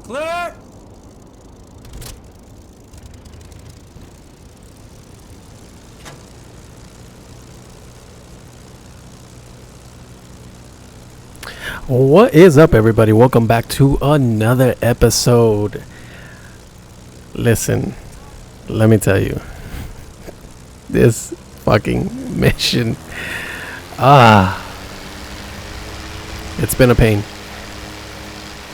Clear! What is up, everybody? Welcome back to another episode. Listen, let me tell you, this fucking mission, it's been a pain,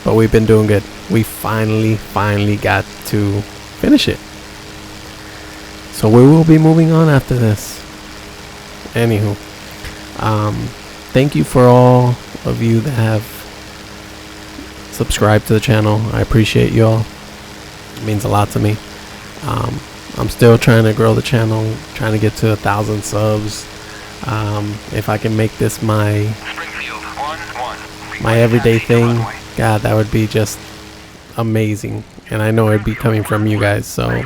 but we've been doing good. We finally got to finish it, so we will be moving on after this. Anywho, thank you for all of you that have subscribed to the channel. I appreciate y'all. It means a lot to me. I'm still trying to grow the channel, trying to get to 1,000 subs. If I can make this my everyday thing, God, that would be just amazing. And I know it'd be coming from you guys, so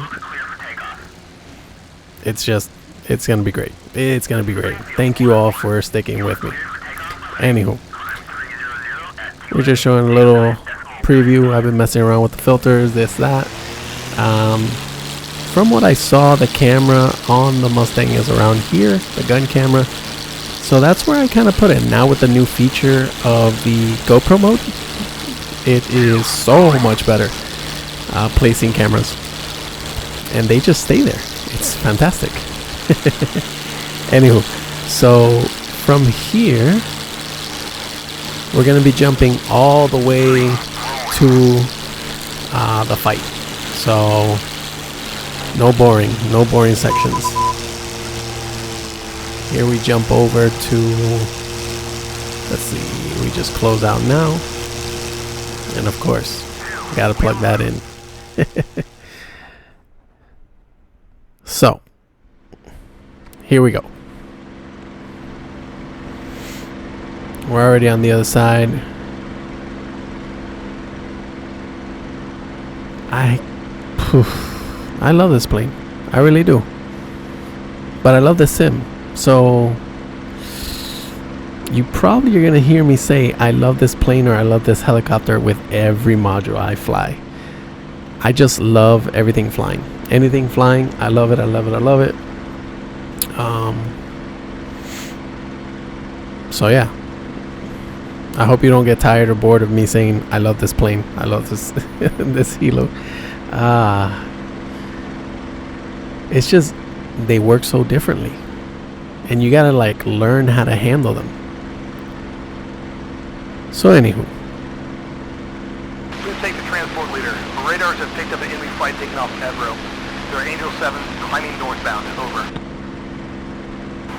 it's gonna be great. It's gonna be great. Thank you all for sticking with me. Anywho, we're just showing a little preview. I've been messing around with the filters, this, that. From what I saw, the camera on the Mustang is around here, the gun camera. So that's where I kind of put it. Now with the new feature of the GoPro mode, it is so much better placing cameras. And they just stay there. It's fantastic. Anywho, so from here, we're going to be jumping all the way to the fight. So no boring sections. Here we jump over to, let's see, we just close out now. And of course, got to plug that in. So, here we go. We're already on the other side. I love this plane. I really do. But I love the sim. So you probably are going to hear me say I love this plane or I love this helicopter with every module I fly. I just love everything flying. Anything flying, I love it. I love it. I love it. So yeah. I hope you don't get tired or bored of me saying I love this plane. I love this this helo. It's just they work so differently, and you gotta like learn how to handle them. So anywho, Good take the transport leader. Radars have picked up an enemy flight taking off Evro. They're Angel 7 climbing northbound. Over.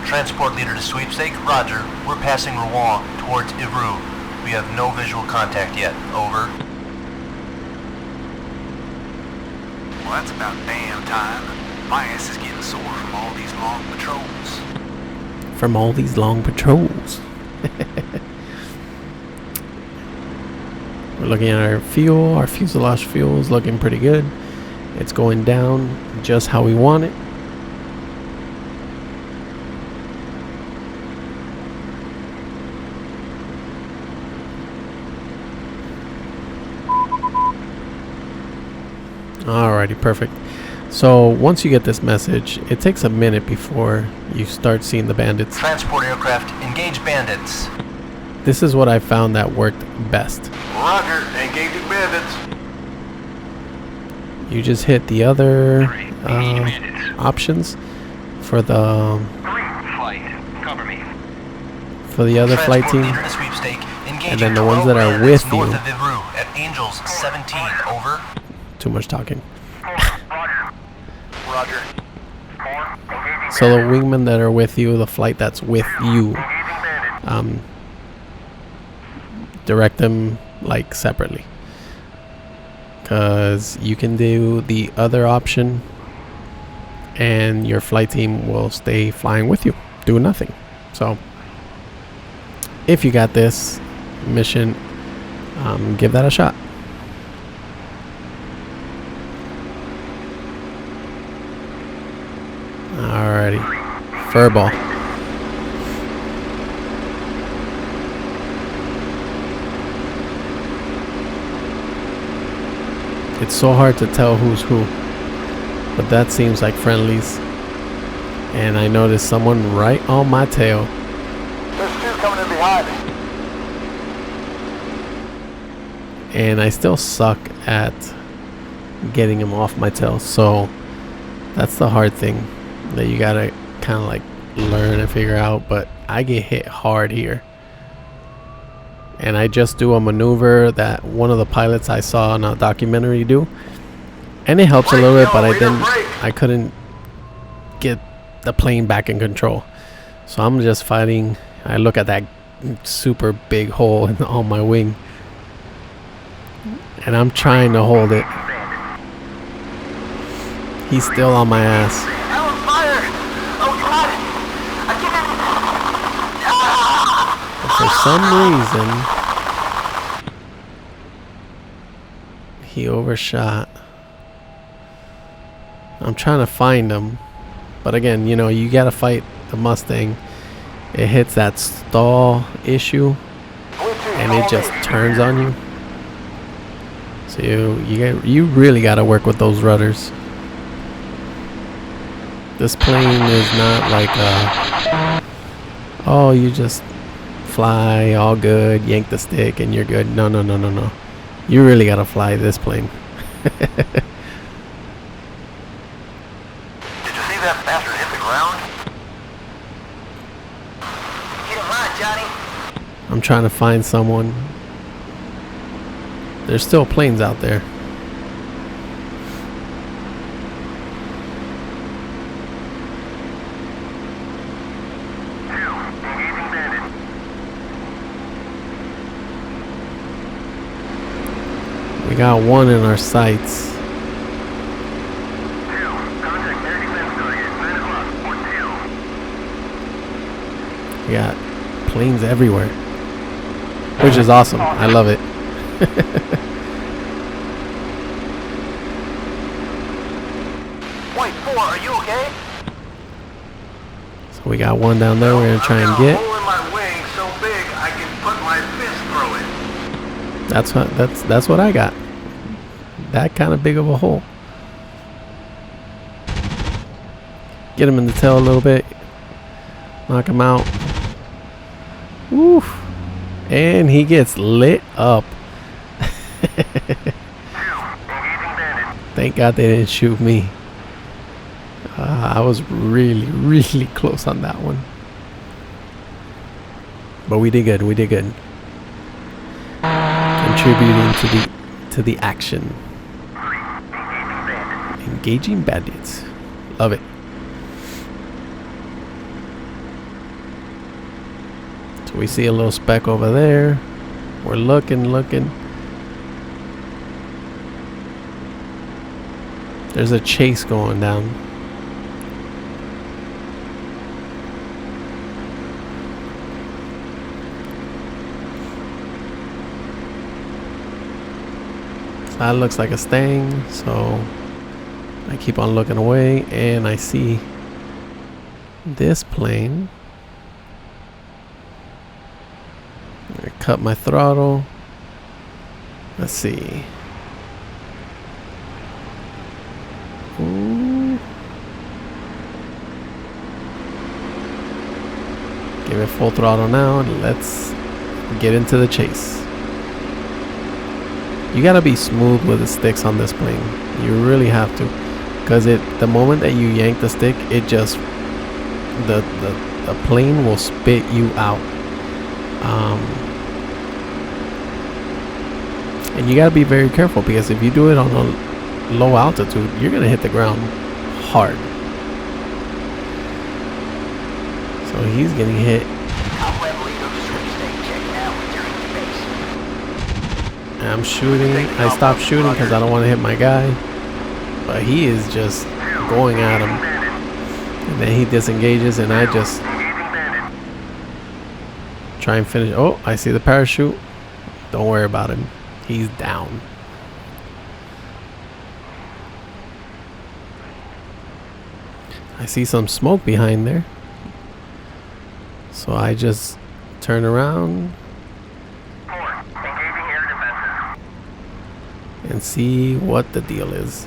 Transport leader to sweepstake, roger. We're passing Rouen towards Ivry. We have no visual contact yet. Over. Well, that's about damn time. My ass is getting sore from all these long patrols. We're looking at our fuel. Our fuselage fuel is looking pretty good. It's going down just how we want it. Alrighty, perfect. So once you get this message, it takes a minute before you start seeing the bandits. Transport aircraft, engage bandits. This is what I found that worked best. Roger, engaging bandits. You just hit the other options for the flight team, and then the ones that are with you. At Angels 17. Over. Too much talking. Roger. So the wingmen that are with you, the flight that's with you, direct them like separately, because you can do the other option and your flight team will stay flying with you doing nothing. So if you got this mission, give that a shot. Alrighty, furball. It's so hard to tell who's who. But that seems like friendlies. And I noticed someone right on my tail. There's two coming in behind. And I still suck at getting him off my tail. So that's the hard thing that you gotta kind of like learn and figure out. But I get hit hard here. And I just do a maneuver that one of the pilots I saw in a documentary do. And it helps a little bit, but I couldn't get the plane back in control. So I'm just fighting. I look at that super big hole on my wing. And I'm trying to hold it. He's still on my ass. I'm on fire! Oh God! I can't. For some reason, he overshot. I'm trying to find him. But again, you know, you gotta fight the Mustang. It hits that stall issue. And it just turns on you. So you really gotta work with those rudders. This plane is not like oh, you just fly all good, yank the stick and you're good. No. You really gotta fly this plane. Did you see that bastard hit the ground? Get him right, Johnny. I'm trying to find someone. There's still planes out there. We got one in our sights. We got planes everywhere, which is awesome. I love it. White 4, are you okay? So we got one down there we're gonna try and get. I've got a hole in my wing so big I can put my fist through it. That's what I got. That kind of big of a hole. Get him in the tail a little bit. Knock him out. Woof. And he gets lit up. Thank God they didn't shoot me. I was really close on that one. But we did good. We did good. Contributing to the action. Engaging bandits. Love it. So we see a little speck over there. We're looking. There's a chase going down. So that looks like a Stang, so I keep on looking away and I see this plane. I cut my throttle. Let's see. Ooh. Give it full throttle now and let's get into the chase. You gotta be smooth with the sticks on this plane. You really have to, because the moment that you yank the stick, it just the plane will spit you out. And you gotta be very careful, because if you do it on a low altitude, you're gonna hit the ground hard. So he's getting hit. I'm shooting. I stopped shooting because I don't want to hit my guy, but he is just going at him, and then he disengages and I just try and finish. Oh, I see the parachute. Don't worry about him. He's down. I see some smoke behind there, so I just turn around and see what the deal is.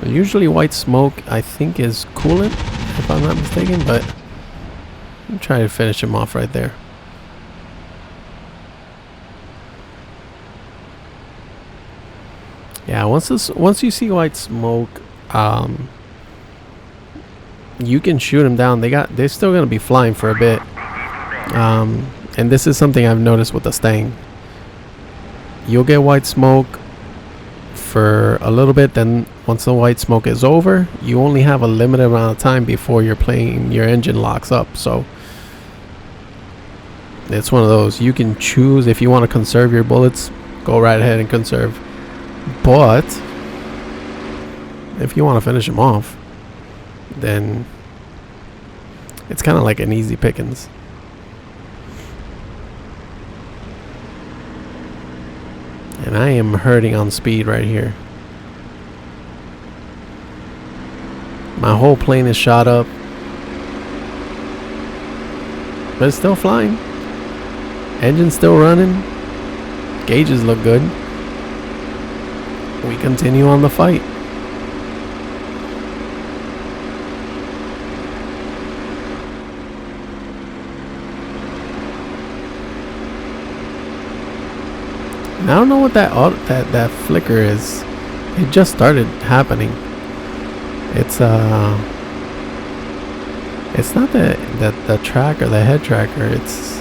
Usually white smoke, I think, is coolant, if I'm not mistaken, but I'm trying to finish him off right there. Yeah, once you see white smoke, you can shoot them down. They're still gonna be flying for a bit. And this is something I've noticed with the Stang. You'll get white smoke for a little bit, then once the white smoke is over, you only have a limited amount of time before your engine locks up. So it's one of those, you can choose if you want to conserve your bullets, go right ahead and conserve. But if you want to finish them off, then it's kind of like an easy pickings. And I am hurting on speed right here. My whole plane is shot up, but it's still flying. Engine's still running. Gauges look good. We continue on the fight. I don't know what that flicker is. It just started happening. It's not the tracker, the head tracker. It's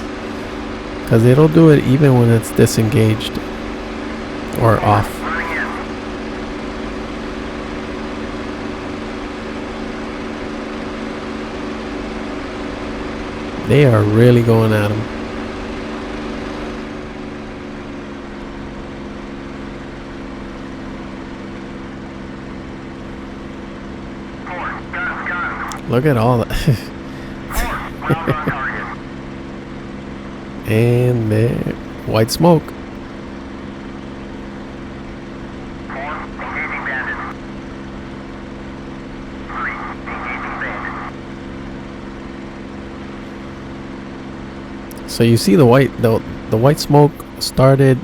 because it'll do it even when it's disengaged or off. They are really going at him. Look at all that. And there, white smoke. So you see the white smoke started,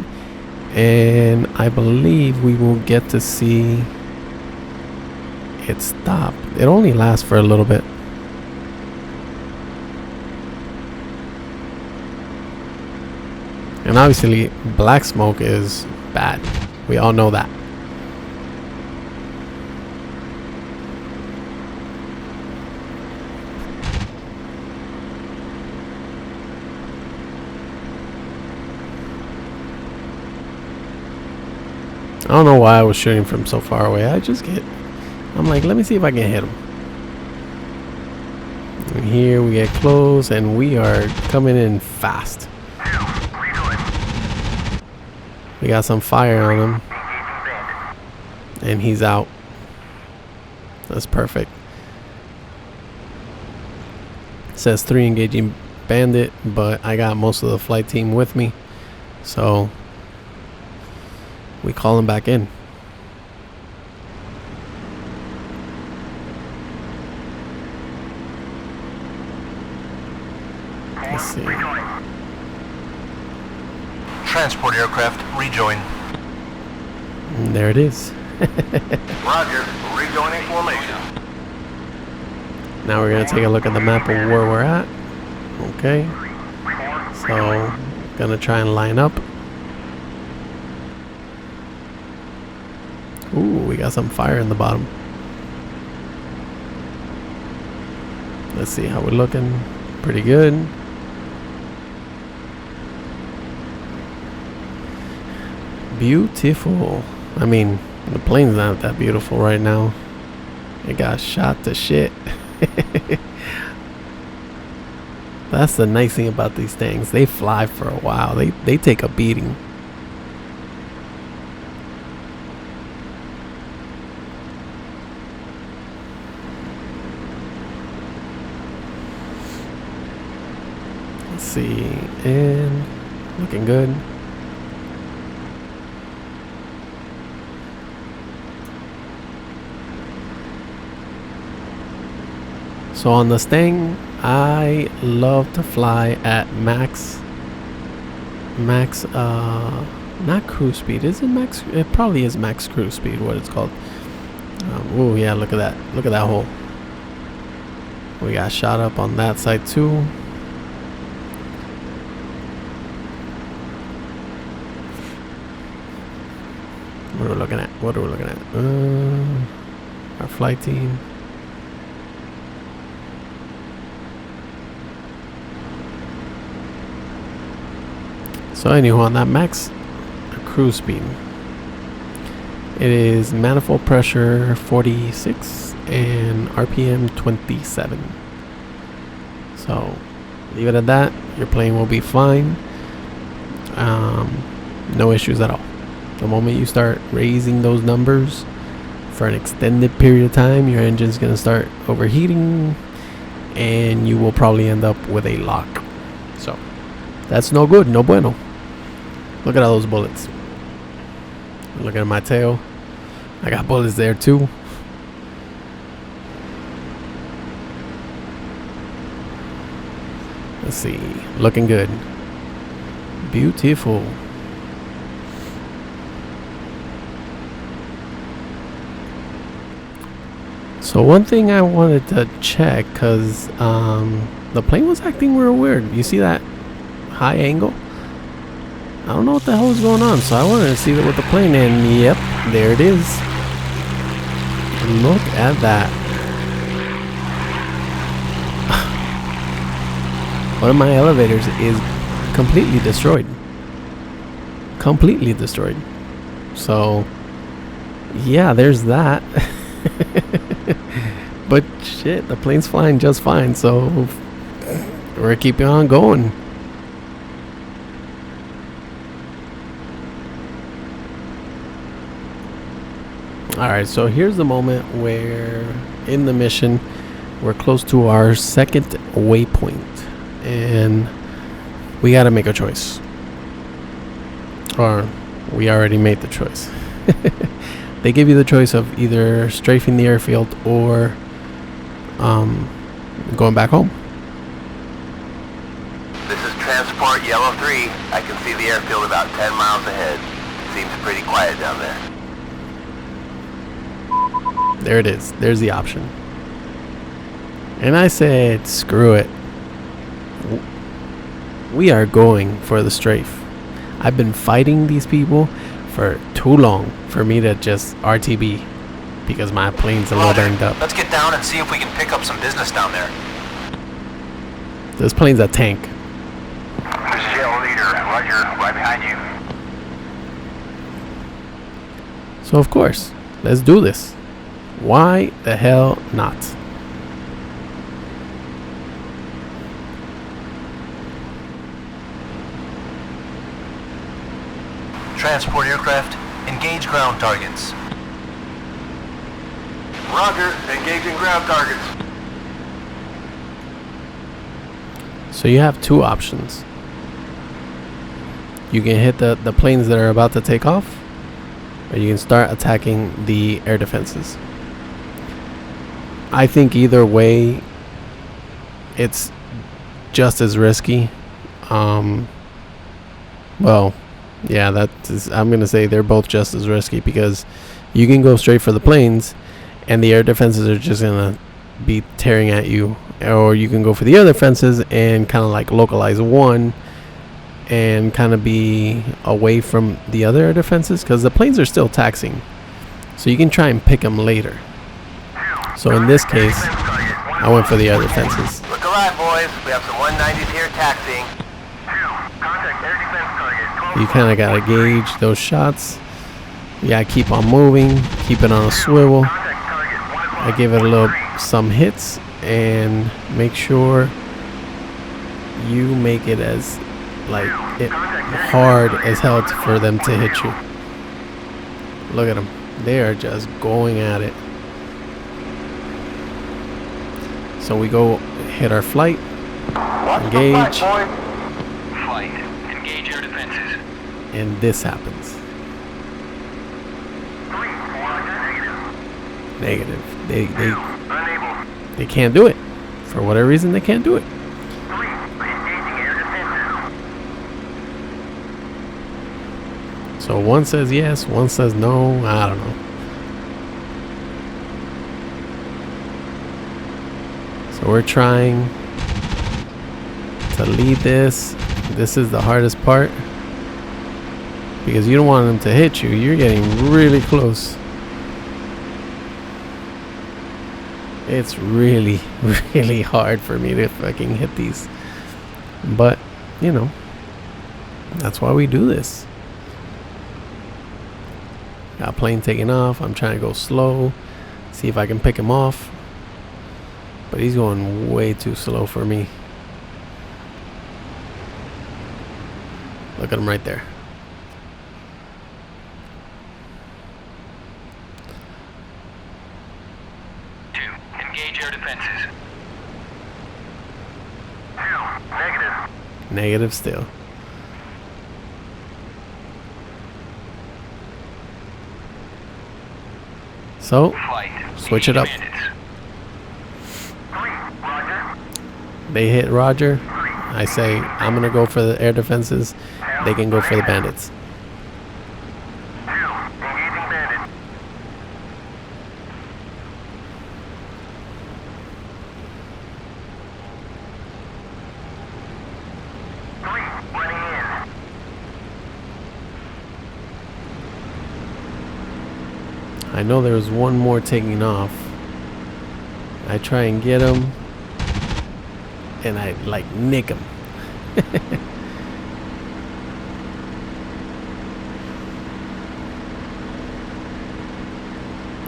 and I believe we will get to see it stop. It only lasts for a little bit. And obviously black smoke is bad. We all know that. I don't know why I was shooting from so far away. I'm like, let me see if I can hit him. And here we get close, and we are coming in fast. We got some fire on him, and he's out. That's perfect. It says 3 engaging Bandit, but I got most of the flight team with me, so we call him back in. Let's see. Transport aircraft, rejoin. And there it is. Roger, rejoining formation. Now we're going to take a look at the map of where we're at. Okay. So, gonna try and line up. Ooh, we got some fire in the bottom. Let's see how we're looking. Pretty good. Beautiful. I mean, the plane's not that beautiful right now. It got shot to shit. That's the nice thing about these things. They fly for a while. They take a beating. Let's see. And looking good. So on the Mustang, I love to fly at max, not cruise speed. Is it max? It probably is max cruise speed, what it's called. Oh yeah, look at that. Look at that hole. We got shot up on that side too. What are we looking at? What are we looking at? Our flight team. So anyway, on that max cruise speed, it is manifold pressure 46 and RPM 27. So leave it at that. Your plane will be fine. No issues at all. The moment you start raising those numbers for an extended period of time, your engine's going to start overheating and you will probably end up with a lock. So that's no good, no bueno. Look at all those bullets. Look at my tail. I got bullets there too. Let's see. Looking good. Beautiful. So one thing I wanted to check, because the plane was acting real weird. You see that high angle? I don't know what the hell is going on, so I wanted to see that with the plane, and yep, there it is. Look at that. One of my elevators is completely destroyed. Completely destroyed. So, yeah, there's that. But shit, the plane's flying just fine, so we're keeping on going. Alright, so here's the moment where in the mission we're close to our second waypoint and we gotta make a choice. Or we already made the choice. They give you the choice of either strafing the airfield or going back home. This is Transport Yellow 3. I can see the airfield about 10 miles ahead. Seems pretty quiet down there. There it is. There's the option. And I said, screw it. We are going for the strafe. I've been fighting these people for too long for me to just RTB because my plane's a little banged up. Let's get down and see if we can pick up some business down there. This plane's a tank. This is Yellow Leader. Roger. Right behind you. So of course, let's do this. Why the hell not? Transport aircraft, engage ground targets. Roger. Engaging ground targets. So you have two options. You can hit the planes that are about to take off, or you can start attacking the air defenses. I think either way, it's just as risky. Well, yeah, I'm gonna say they're both just as risky because you can go straight for the planes, and the air defenses are just gonna be tearing at you, or you can go for the air defenses and kind of like localize one and kind of be away from the other air defenses because the planes are still taxiing, so you can try and pick them later. So in this case, I went for the air defenses. Look alive, boys. We have some 190s here taxiing. You kind of gotta gauge those shots. You gotta keep on moving, keep it on a swivel. I give it some hits and make sure you make it as hard as hell for them to hit you. Look at them. They are just going at it. So we go hit our flight. Engage. Flight. Engage air defenses. And this happens. Negative. They can't do it. For whatever reason, they can't do it. 3, engaging air defenses. So one says yes, one says no. I don't know. So we're trying to lead this. This is the hardest part because you don't want them to hit you. You're getting really close. It's really, really hard for me to fucking hit these. But, you know, that's why we do this. Got a plane taking off. I'm trying to go slow. See if I can pick him off. But he's going way too slow for me. Look at him right there. Engage air defenses. 2, negative. Negative still. So, Flight. switch it up. Bandits. 3, Roger. They hit Roger. I say, I'm going to go for the air defenses. They can go for the bandits. 2, engaging bandit. 3, running in. I know there's one more taking off. I try and get him. And I like nick him.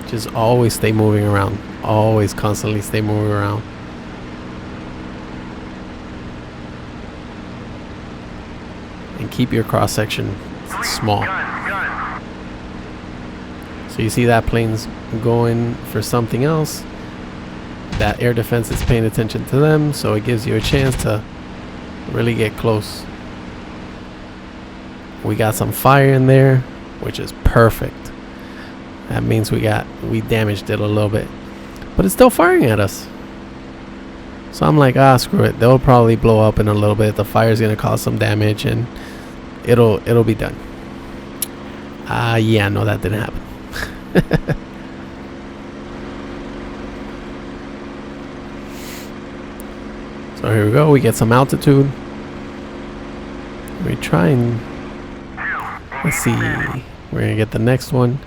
Just always stay moving around. Always constantly stay moving around. And keep your cross section small. Gun. So you see that plane's going for something else. That air defense is paying attention to them, so it gives you a chance to really get close. We got some fire in there, which is perfect. That means we damaged it a little bit, but it's still firing at us. So I'm like, screw it. They'll probably blow up in a little bit. The fire's gonna cause some damage, and it'll be done. Yeah, no, that didn't happen. So here we go. We get some altitude. We try and let's see. We're gonna get the next one.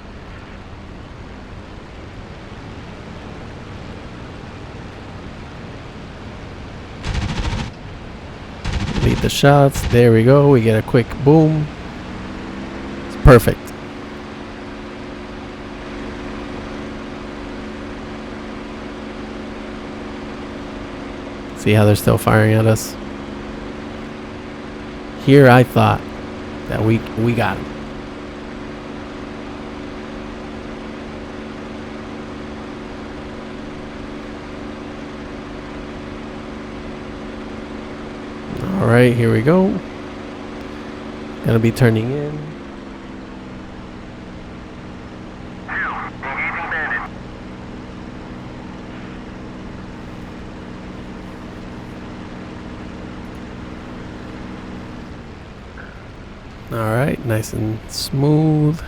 Lead the shots. There we go. We get a quick boom. It's perfect. See how they're still firing at us? Here I thought that we got him. Alright, here we go. Gonna be turning in. Engaging bandit. Alright, nice and smooth.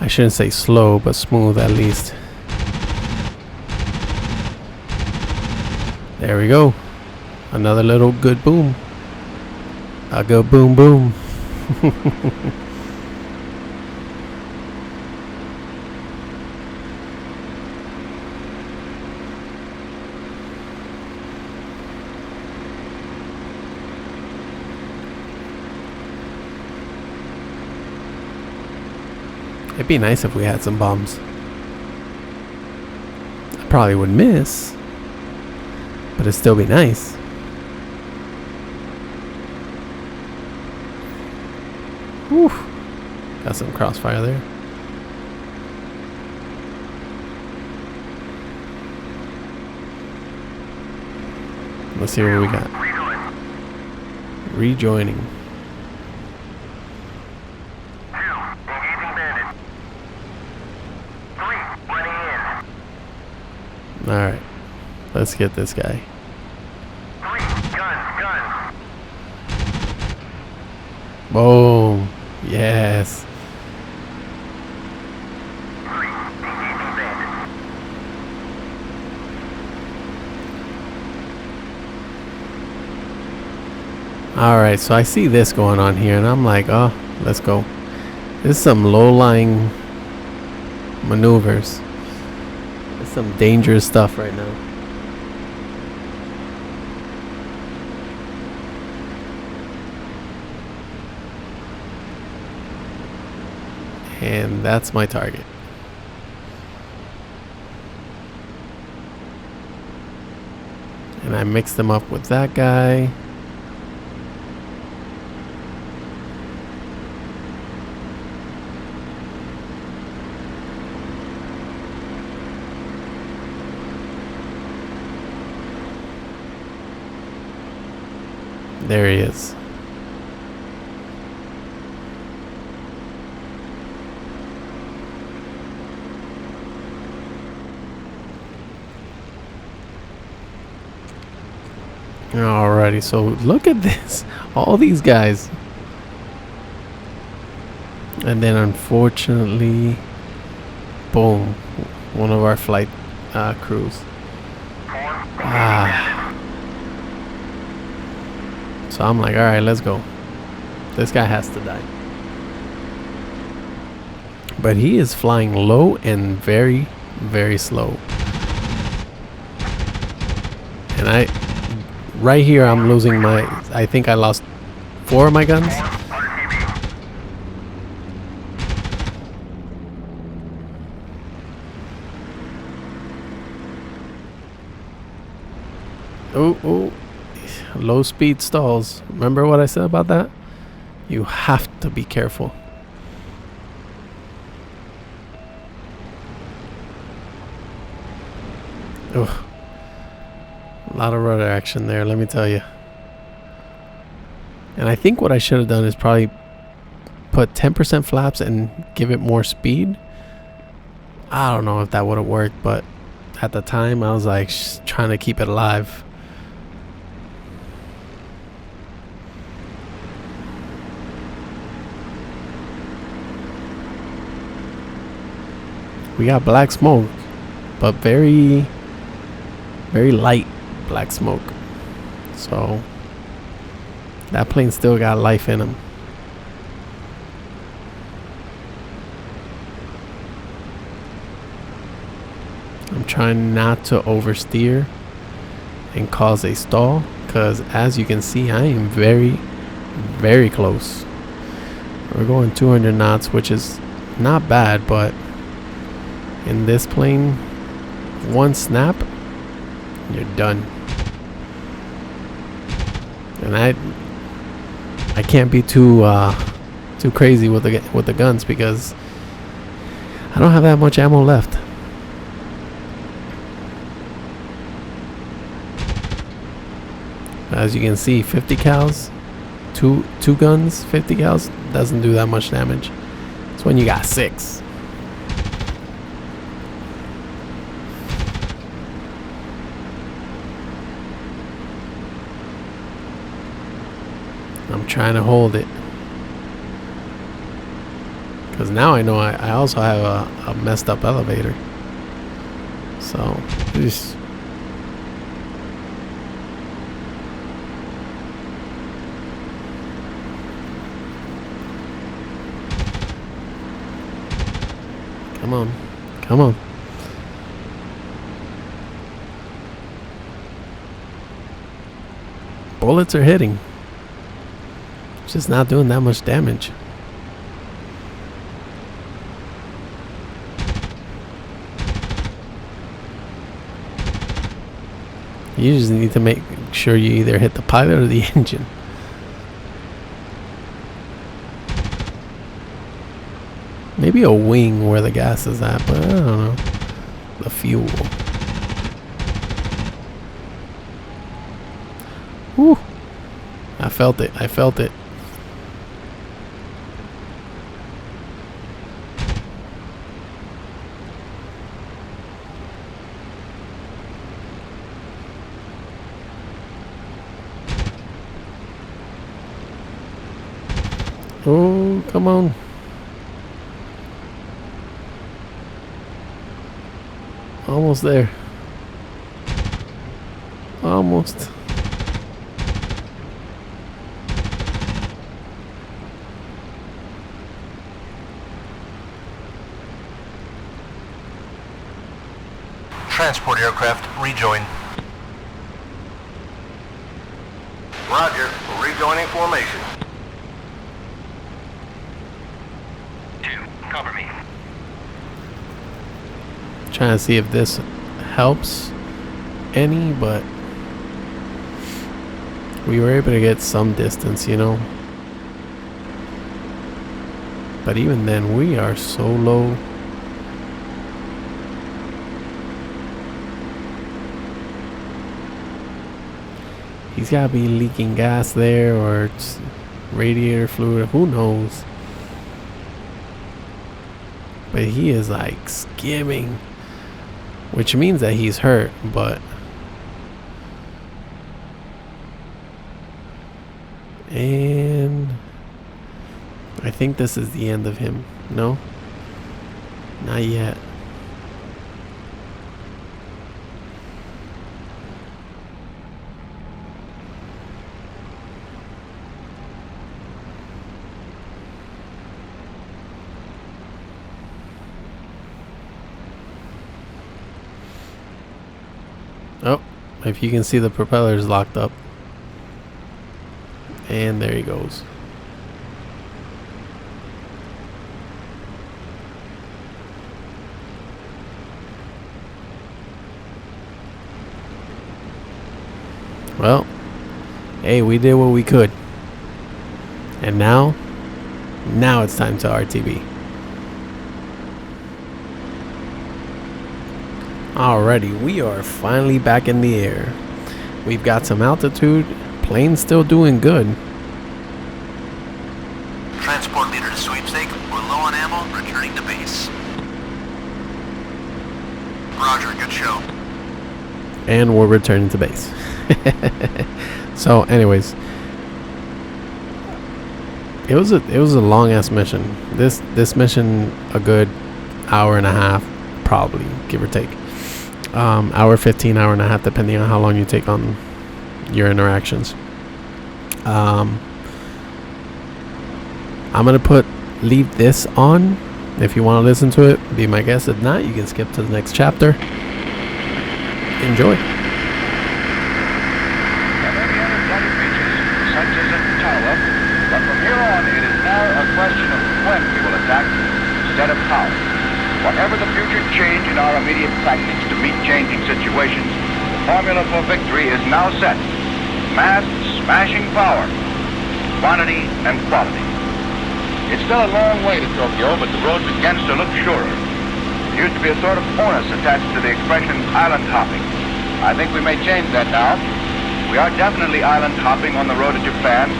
I shouldn't say slow, but smooth at least. There we go. Another little good boom. A good boom boom. It'd be nice if we had some bombs. I probably would miss, but it'd still be nice. Whew. Got some crossfire there. Let's see what we got. Rejoining. Engaging bandit. 3, running in. Alright. Let's get this guy. Gun. Boom. Yes. Alright, so I see this going on here, and I'm like, oh, let's go. This is some low-lying maneuvers. It's some dangerous stuff right now. And that's my target. And I mixed them up with that guy. There he is. Alrighty, so look at this. All these guys. And then unfortunately, boom, one of our flight crews. So I'm like, alright, let's go. This guy has to die. But he is flying low and very, very slow. And right here, I'm losing my, I think I lost 4 of my guns. Oh, low speed stalls. Remember what I said about that? You have to be careful. Ugh. A lot of rudder action there, let me tell you. And I think what I should have done is probably put 10% flaps and give it more speed. I don't know if that would have worked, but at the time I was like trying to keep it alive. We got black smoke, but very, very light black smoke. So that plane still got life in him. I'm trying not to oversteer and cause a stall, because as you can see, I am very, very close. We're going 200 knots, which is not bad, but in this plane, one snap, you're done. And I can't be too crazy with the guns, because I don't have that much ammo left. As you can see, 50 cals, two guns, 50 cals doesn't do that much damage. It's when you got 6. I'm trying to hold it, because now I know I also have a messed up elevator. So just come on. Bullets are hitting. Just not doing that much damage. You just need to make sure you either hit the pilot or the engine. Maybe a wing where the gas is at, but I don't know. The fuel. Whew. I felt it. Oh, come on. Almost there. Almost. Transport aircraft, rejoin. Roger. We're rejoining formation. 2, cover me. Trying to see if this helps any, but we were able to get some distance, you know. But even then, we are so low. He's got to be leaking gas there, or it's radiator fluid, who knows. But he is like skimming, which means that he's hurt, but and I think this is the end of him. No? Not yet. Oh, if you can see, the propeller's locked up. And there he goes. Well, hey, we did what we could. And now it's time to RTB. Alrighty, we are finally back in the air. We've got some altitude. Plane's still doing good. Transport leader to sweepstake. We're low on ammo, returning to base. Roger, good show. And we're returning to base. So anyways, it was a long ass mission. This mission a good hour and a half, probably, give or take. Hour 15, hour and a half, depending on how long you take on your interactions. I'm gonna leave this on. If you want to listen to it, be my guest. If not, you can skip to the next chapter. Enjoy. But from here on, it is now a question of when we will attack instead of how. Whatever the future change in our immediate tactics to meet changing situations, the formula for victory is now set. Mass smashing power, quantity and quality. It's still a long way to Tokyo, but the road begins to look surer. There used to be a sort of onus attached to the expression island hopping. I think we may change that now. We are definitely island hopping on the road to Japan,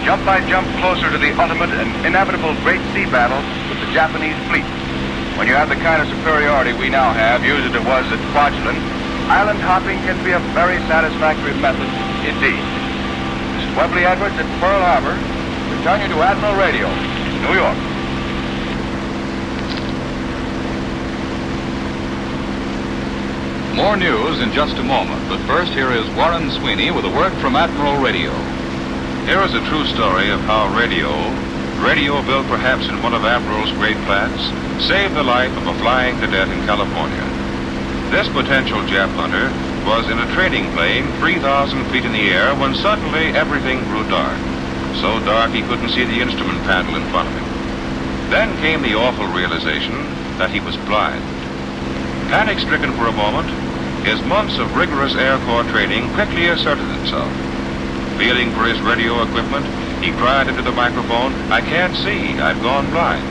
jump by jump closer to the ultimate and inevitable great sea battle with the Japanese fleet. When you have the kind of superiority we now have, used as it was at Kwajalein, island hopping can be a very satisfactory method indeed. This is Webley Edwards at Pearl Harbor, returning you to Admiral Radio, New York. More news in just a moment, but first here is Warren Sweeney with a word from Admiral Radio. Here is a true story of how radio built perhaps in one of Admiral's great plants, saved the life of a flying cadet in California. This potential Jap hunter was in a training plane 3,000 feet in the air when suddenly everything grew dark. So dark he couldn't see the instrument panel in front of him. Then came the awful realization that he was blind. Panic-stricken for a moment, his months of rigorous Air Corps training quickly asserted itself. Feeling for his radio equipment, he cried into the microphone, "I can't see, I've gone blind."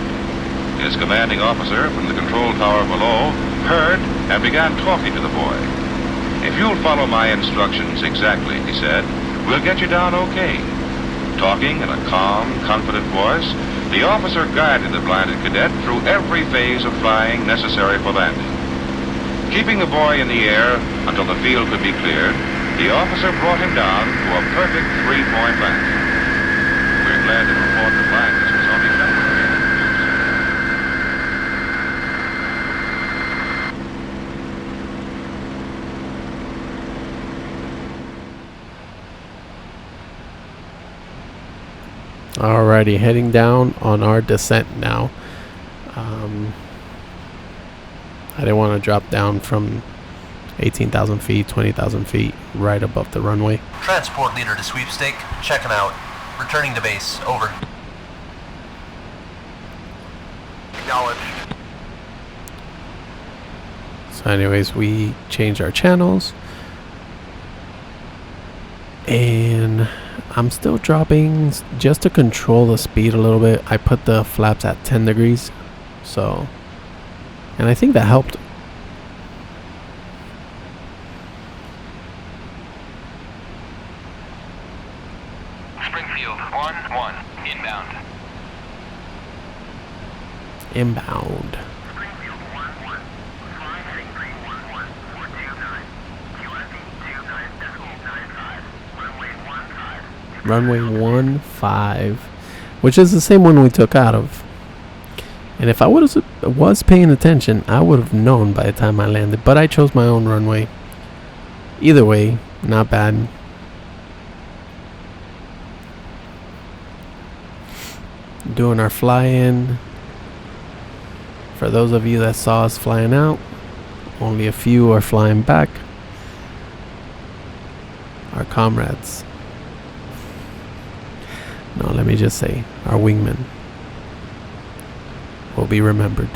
His commanding officer from the control tower below heard and began talking to the boy. "If you'll follow my instructions exactly," he said, "we'll get you down okay." Talking in a calm, confident voice, the officer guided the blinded cadet through every phase of flying necessary for landing. Keeping the boy in the air until the field could be cleared, the officer brought him down to a perfect three-point landing. We're glad to report the blindness was Alrighty, heading down on our descent now. I didn't want to drop down from 18,000 feet, 20,000 feet, right above the runway. Transport leader to sweepstake, checking out. Returning to base, over. Acknowledged. So anyways, we changed our channels. And I'm still dropping just to control the speed a little bit. I put the flaps at 10 degrees. So, and I think that helped. Springfield 1-1 inbound. Inbound. Springfield 1-1. Fly heading 311 for 29. QFE 29.95. Runway 15. Runway 15, which is the same one we took out of. And if I was paying attention, I would have known by the time I landed. But I chose my own runway. Either way, not bad. Doing our fly-in. For those of you that saw us flying out, only a few are flying back. Our comrades. No, let me just say, our wingmen will be remembered.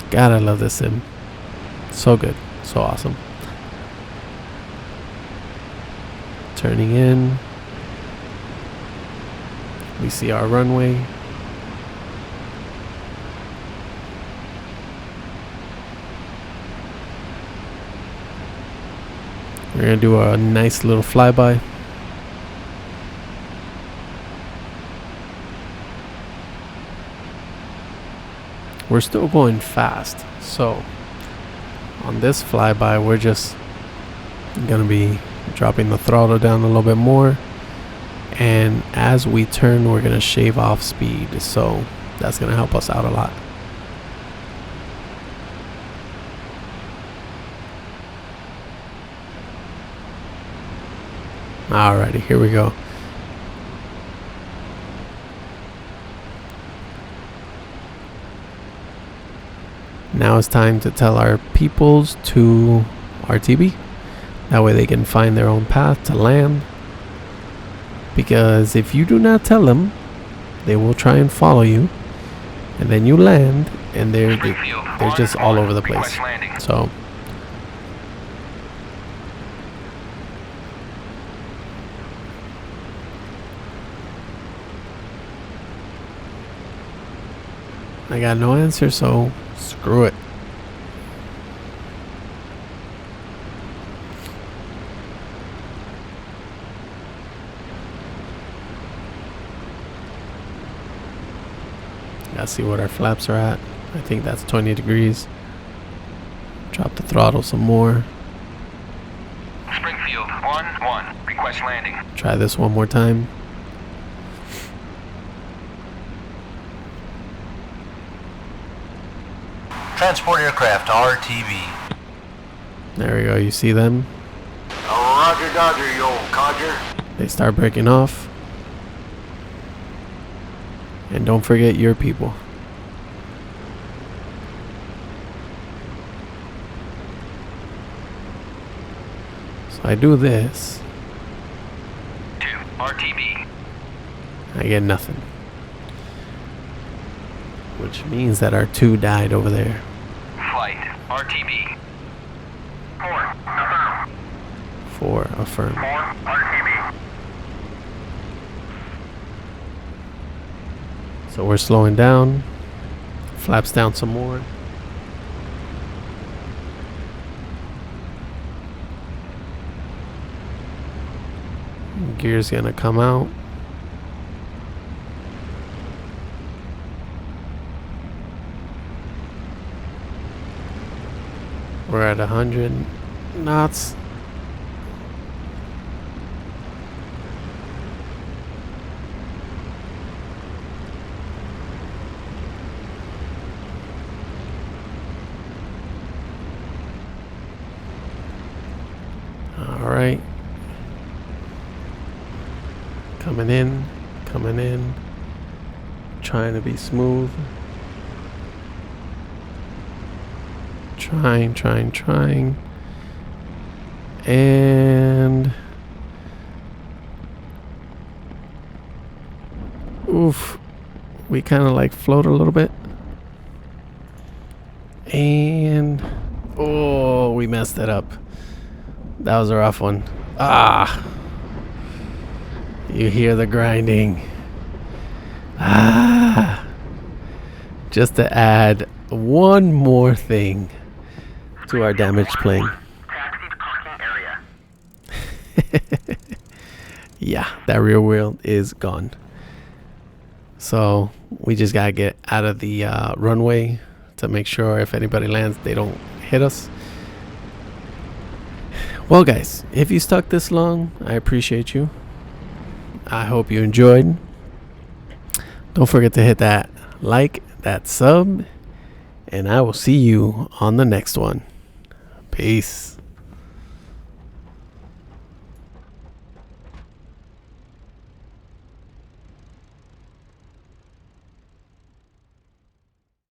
God, I love this sim. So good, so awesome. Turning in. We see our runway. We're gonna do a nice little flyby. We're still going fast, so on this flyby we're just gonna be dropping the throttle down a little bit more, and as we turn we're gonna shave off speed, so that's gonna help us out a lot. Alrighty, here we go. Now it's time to tell our peoples to RTB. That way they can find their own path to land. Because if you do not tell them, they will try and follow you. And then you land, and they're just all over the place. So I got no answer, so screw it. Gotta see what our flaps are at. I think that's 20 degrees. Drop the throttle some more. Springfield 1-1. Request landing. Try this one more time. Transport aircraft to RTB. There we go, you see them? Roger, Dodger, you old codger. They start breaking off. And don't forget your people. So I do this. 2 RTB. I get nothing. Which means that our 2 died over there. Flight RTB. 4 affirm. 4 affirm. 4 RTB. So we're slowing down. Flaps down some more. Gear's gonna come out. We're at 100 knots. All right. Coming in, trying to be smooth. Trying. And oof, we kind of like float a little bit. And oh, we messed it up. That was a rough one. Ah, you hear the grinding. Ah, just to add one more thing to our damaged plane. Taxi to parking area. Yeah, that rear wheel is gone. So we just gotta get out of the runway to make sure if anybody lands, they don't hit us. Well, guys, if you stuck this long, I appreciate you. I hope you enjoyed. Don't forget to hit that like, that sub, and I will see you on the next one. Peace.